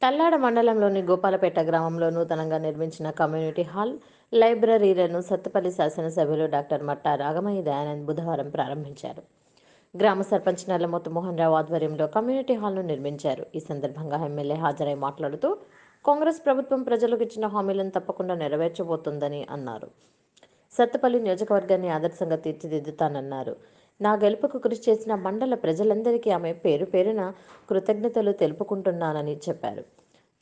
తల్లాడ మండలంలోని గోపాలపేట గ్రామంలో నూతనంగా నిర్మించిన కమ్యూనిటీ హాల్, లైబ్రరీలను సత్తుపల్లి శాసనసభ్యులు డాక్టర్ మట్టా రాగమయ్య దయానంద్ బుధవారం ప్రారంభించారు. గ్రామ సర్పంచ్ నల్లమోతు మోహన్ రావు ఆధ్వర్యంలో కమ్యూనిటీ హాల్ను నిర్మించారు. ఈ సందర్భంగా ఎమ్మెల్యే హాజరై మాట్లాడుతూ కాంగ్రెస్ ప్రభుత్వం ప్రజలకు ఇచ్చిన హామీలను తప్పకుండా నెరవేర్చబోతోందని అన్నారు. సత్తుపల్లి నియోజకవర్గాన్ని ఆదర్శంగా తీర్చిదిద్దుతానన్నారు. నా గెలుపుకు కృషి చేసిన మండల ప్రజలందరికీ ఆమె పేరు పేరున కృతజ్ఞతలు తెలుపుకుంటున్నానని చెప్పారు.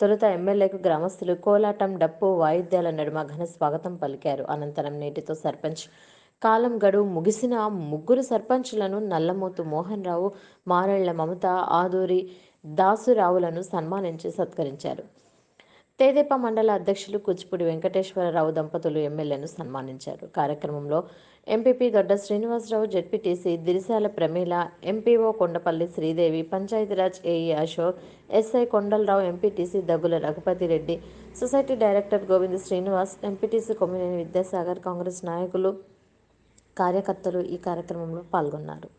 తొలుత ఎమ్మెల్యేకు గ్రామస్తులు కోలాటం, డప్పు, వాయిద్యాల నడుమ ఘన స్వాగతం పలికారు. అనంతరం నేటితో సర్పంచ్ కాలం గడువు ముగిసిన ముగ్గురు సర్పంచ్లను నల్లమోతు మోహన్ రావు, మారెళ్ల మమత, ఆదూరి దాసురావులను సన్మానించి సత్కరించారు. తెదేపా మండల అధ్యక్షులు కూచిపూడి వెంకటేశ్వరరావు దంపతులు ఎమ్మెల్యేను సన్మానించారు. కార్యక్రమంలో MPP Dodda Srinivasarao, ZPTC Dirishala Pramila, MPO Kondapalli Sridevi, Panchayati Raj AE Ashok, SI Kondalarao, MPTC Daggula Raghupathireddy, society director Govind Srinivas, MPTC Kommineni Vidyasagar, Congress నాయకులు, కార్యకర్తలు ఈ కార్యక్రమంలో పాల్గొన్నారు.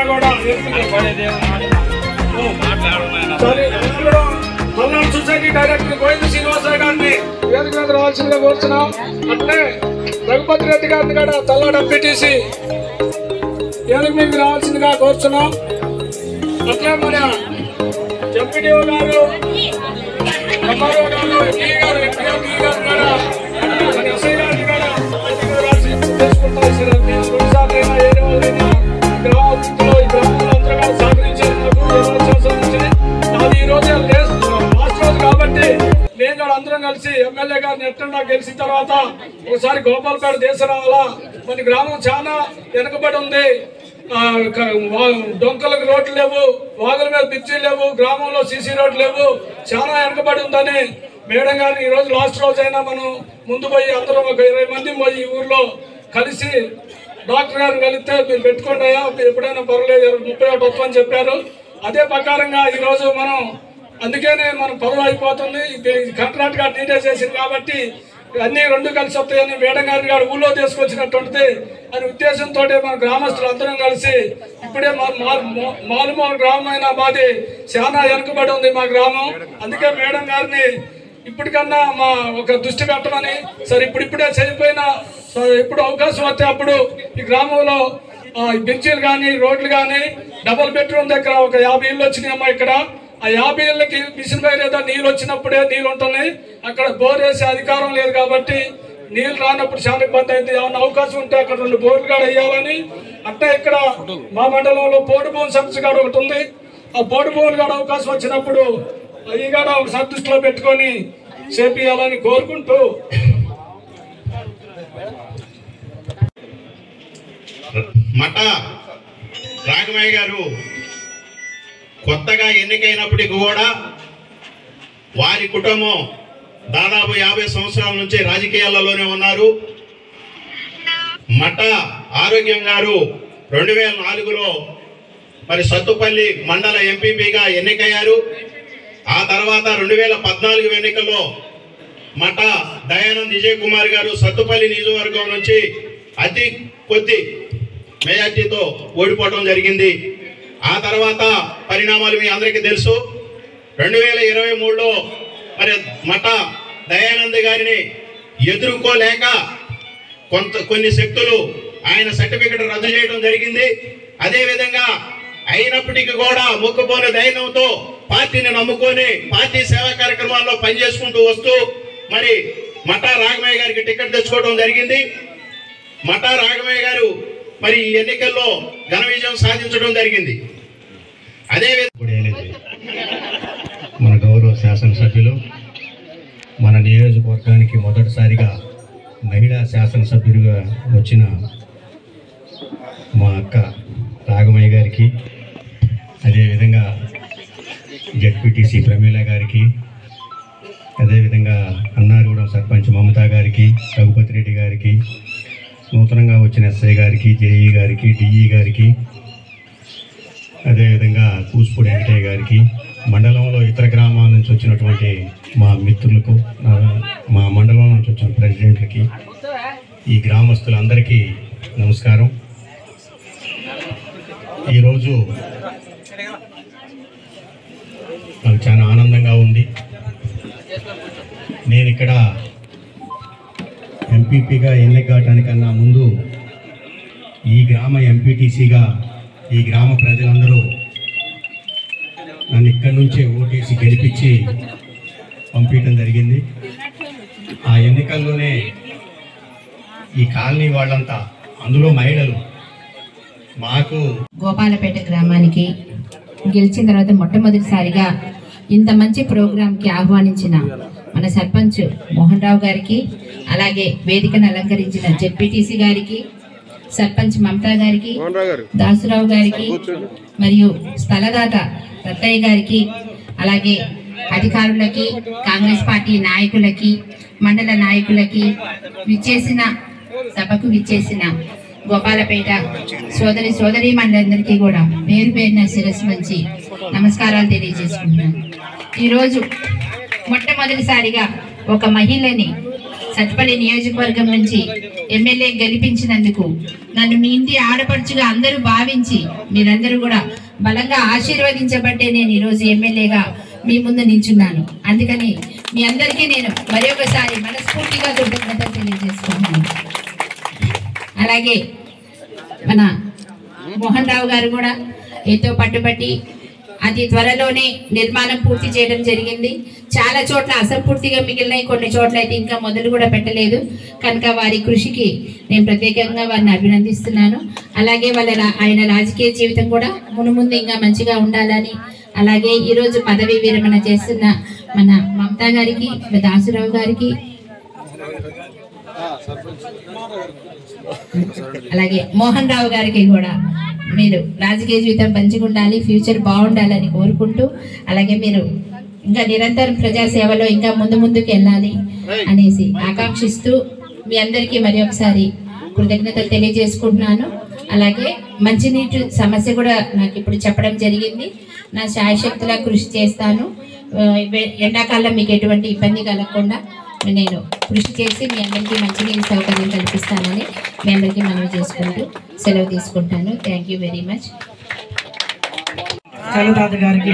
విధంగా కూడా పల్నాడు సొసైటీ డైరెక్టర్ గోవింద శ్రీనివాసరావు గారిని వేదిక మీద రావాల్సిందిగా కోరుతున్నాం. అట్లే రఘుపతి రెడ్డి గారిని కూడా తల్లాడు ఎంపీటీసీ వేదిక మీద రావాల్సిందిగా కోరుతున్నాం. అట్లే మన ఎంపీడీఓ గారు, ఎంఆర్ఓ గారు, ఎంపీ గారు, ఎంపీ గారు కూడా మన ఎస్ఐ గారిని కూడా చేసుకుంటారు. ఏదో గ్రామంలో ఈ గ్రామంలో అందరూ కూడా సహకరించారు. అది ఈ రోజు లాస్ట్ రోజు కాబట్టి నేను కూడా అందరం కలిసి ఎమ్మెల్యే గారిని ఎట్లా గెలిచిన తర్వాత ఒకసారి గోపాలపేట దేశ రావాలా. మన గ్రామం చాలా వెనుకబడి ఉంది. డొంకలకు రోడ్లు లేవు, వాగుల మీద బ్రిడ్జీలు లేవు, గ్రామంలో సీసీ రోడ్లు లేవు, చాలా వెనుకబడి ఉందని మేడం గారిని ఈ రోజు లాస్ట్ రోజు అయినా మనం ముందు పోయి అందరం ఒక 20 మంది పోయి ఈ ఊర్లో కలిసి డాక్టర్ గారిని కలిస్తే మీరు పెట్టుకోండి అయ్యా, ఎప్పుడైనా పర్లేదు 31 వస్తుందని చెప్పారు. అదే ప్రకారంగా ఈరోజు మనం అందుకనే మనం పదవి అయిపోతుంది. కాంట్రాక్ట్ గా డీటెయిల్స్ చేసింది కాబట్టి అన్ని 2 కలిసి వస్తాయని మేడం గారిని గారు ఊళ్ళో తీసుకొచ్చినటువంటిది అనే ఉద్దేశంతో మన గ్రామస్తులు అందరం కలిసి ఇప్పుడే మారుమూల గ్రామం అయినా మాది చాలా వెనుకబడి ఉంది మా గ్రామం. అందుకే మేడం గారిని ఇప్పటికన్నా మా ఒక దృష్టి పెట్టమని, సరే ఇప్పుడిప్పుడే చనిపోయినా ఎప్పుడు అవకాశం వస్తే అప్పుడు ఈ గ్రామంలో బ్రిడ్జీలు కానీ రోడ్లు కానీ డబుల్ బెడ్రూమ్ దగ్గర ఒక 50 ఇళ్ళు వచ్చినాయమ్మా. ఇక్కడ ఆ 50 ఇళ్ళకి మిషన్ బై లేదా నీళ్ళు వచ్చినప్పుడే నీళ్ళు ఉంటున్నాయి. అక్కడ బోర్ వేసే అధికారం లేదు కాబట్టి నీళ్ళు రానప్పుడు చాలా ఇబ్బంది అయింది. ఏమన్నా అవకాశం ఉంటే అక్కడ 2 బోర్లు కూడా వేయాలని. అంటే ఇక్కడ మా మండలంలో పోడు భూమి సమస్య కూడా ఒకటి ఉంది. ఆ పోడు భూములు కూడా అవకాశం వచ్చినప్పుడు అవి కూడా ఒక సందృష్టిలో పెట్టుకొని చేపియాలని కోరుకుంటూ మఠ రాఘమయ్య గారు కొత్తగా ఎన్నికైనప్పటికీ కూడా వారి కుటుంబం దాదాపు 50 సంవత్సరాల నుంచి రాజకీయాలలోనే ఉన్నారు. మఠ ఆరోగ్యం గారు 2004లో మరి సత్తుపల్లి మండల ఎంపీపీగా ఎన్నికయ్యారు. ఆ తర్వాత 2014 ఎన్నికల్లో మఠ దయానంద్ విజయ్ కుమార్ గారు సత్తుపల్లి నియోజకవర్గం నుంచి అతి కొద్ది మెజార్టీతో ఓడిపోవడం జరిగింది. ఆ తర్వాత పరిణామాలు మీ అందరికీ తెలుసు. 2023లో మరి మఠ దయానంద్ గారిని ఎదుర్కోలేక కొన్ని శక్తులు ఆయన సర్టిఫికెట్ రద్దు చేయడం జరిగింది. అదేవిధంగా అయినప్పటికీ కూడా మొక్కుపోని ధైర్యంతో పార్టీని నమ్ముకొని పార్టీ సేవా కార్యక్రమాల్లో పనిచేసుకుంటూ వస్తూ మరి మఠ రాఘమయ్య గారికి టికెట్ తెచ్చుకోవడం జరిగింది. మఠ రాఘమయ్య గారు మరి ఈ ఎన్నికల్లో ఘన విజయం సాధించడం జరిగింది. అదేవిధంగా మన గౌరవ శాసనసభ్యులు మన నియోజకవర్గానికి మొదటిసారిగా మహిళా శాసనసభ్యుడిగా వచ్చిన మా అక్క రాఘమయ్య గారికి, అదేవిధంగా జెడ్పీటీసీ ప్రమీల గారికి, అదేవిధంగా అన్నారగూడెం సర్పంచ్ మమతా గారికి, రఘుపతి రెడ్డి గారికి, నూతనంగా వచ్చిన ఎస్ఐ గారికి, జేఈ గారికి, డిఈ గారికి, అదేవిధంగా కూచిపూడి వెంకటయ్య గారికి, మండలంలో ఇతర గ్రామాల నుంచి వచ్చినటువంటి మా మిత్రులకు, మా మండలం నుంచి వచ్చిన ప్రెసిడెంట్లకి, ఈ గ్రామస్తులందరికీ నమస్కారం. ఈరోజు నాకు చాలా ఆనందంగా ఉంది. నేను ఇక్కడ ఎంపీపీగా ఎన్నికటానికన్నా ముందు ఈ గ్రామ ఎంపీటీసీగా ఈ గ్రామ ప్రజలందరూ నన్ను ఇక్కడి నుంచే ఓటేసి గెలిపించి పంపించడం జరిగింది. ఆ ఎన్నికల్లోనే ఈ కాలనీ వాళ్ళంతా, అందులో మహిళలు, మాకు గోపాలపేట గ్రామానికి గెలిచిన తర్వాత మొట్టమొదటిసారిగా ఇంత మంచి ప్రోగ్రాంకి ఆహ్వానించిన మన సర్పంచ్ మోహన్ రావు గారికి, అలాగే వేదికను అలంకరించిన జెడ్పీటీసీ గారికి, సర్పంచ్ మమతా గారికి, దాసురావు గారికి, మరియు స్థలదాత రత్తయ్య గారికి, అలాగే అధికారులకి, కాంగ్రెస్ పార్టీ నాయకులకి, మండల నాయకులకి, సభకు విచ్చేసిన గోపాలపేట సోదరి మండలందరికీ కూడా పేరు పేరున శిరస్సు నుంచి నమస్కారాలు తెలియజేసుకుంటున్నాను. ఈరోజు మొట్టమొదటిసారిగా ఒక మహిళని సత్పల్లి నియోజకవర్గం నుంచి ఎమ్మెల్యే గెలిపించినందుకు నన్ను మీ ఇంటి ఆడపడుచుగా అందరూ భావించి మీరందరూ కూడా బలంగా ఆశీర్వదించబట్టే నేను ఈరోజు ఎమ్మెల్యేగా మీ ముందు నిల్చున్నాను. అందుకని మీ అందరికీ నేను మరొకసారి మనస్ఫూర్తిగా కృతజ్ఞతలు తెలియజేస్తున్నాను. అలాగే మన మోహన్ రావు గారు కూడా ఎంతో పట్టుబట్టి అతి త్వరలోనే నిర్మాణం పూర్తి చేయడం జరిగింది. చాలా చోట్ల అసంపూర్తిగా మిగిలినాయి, కొన్ని చోట్ల అయితే ఇంకా మొదలు కూడా పెట్టలేదు. కనుక వారి కృషికి నేను ప్రత్యేకంగా వారిని అభినందిస్తున్నాను. అలాగే ఆయన రాజకీయ జీవితం కూడా మునుముందు ఇంకా మంచిగా ఉండాలని, అలాగే ఈరోజు పదవి విరమణ చేస్తున్న మన మమతా గారికి, దాసురావు గారికి, అలాగే మోహన్ రావు గారికి కూడా మీరు రాజకీయ జీవితం మంచిగా ఉండాలి, ఫ్యూచర్ బాగుండాలని కోరుకుంటూ, అలాగే మీరు ఇంకా నిరంతరం ప్రజాసేవలో ఇంకా ముందుకు వెళ్ళాలి అనేసి ఆకాంక్షిస్తూ మీ అందరికీ మరి ఒకసారి కృతజ్ఞతలు తెలియజేసుకుంటున్నాను. అలాగే మంచినీటి సమస్య కూడా నాకు ఇప్పుడు చెప్పడం జరిగింది. నా శాయశక్తులా కృషి చేస్తాను. ఎండాకాలం మీకు ఎటువంటి ఇబ్బంది కలగకుండా నేను కృషి చేసి మీ అందరికీ మంచినీటి సౌకర్యం కల్పిస్తానని మీ అందరికీ మనవి చేసుకుంటూ సెలవు తీసుకుంటాను. Thank you very much. చలతాత గారికి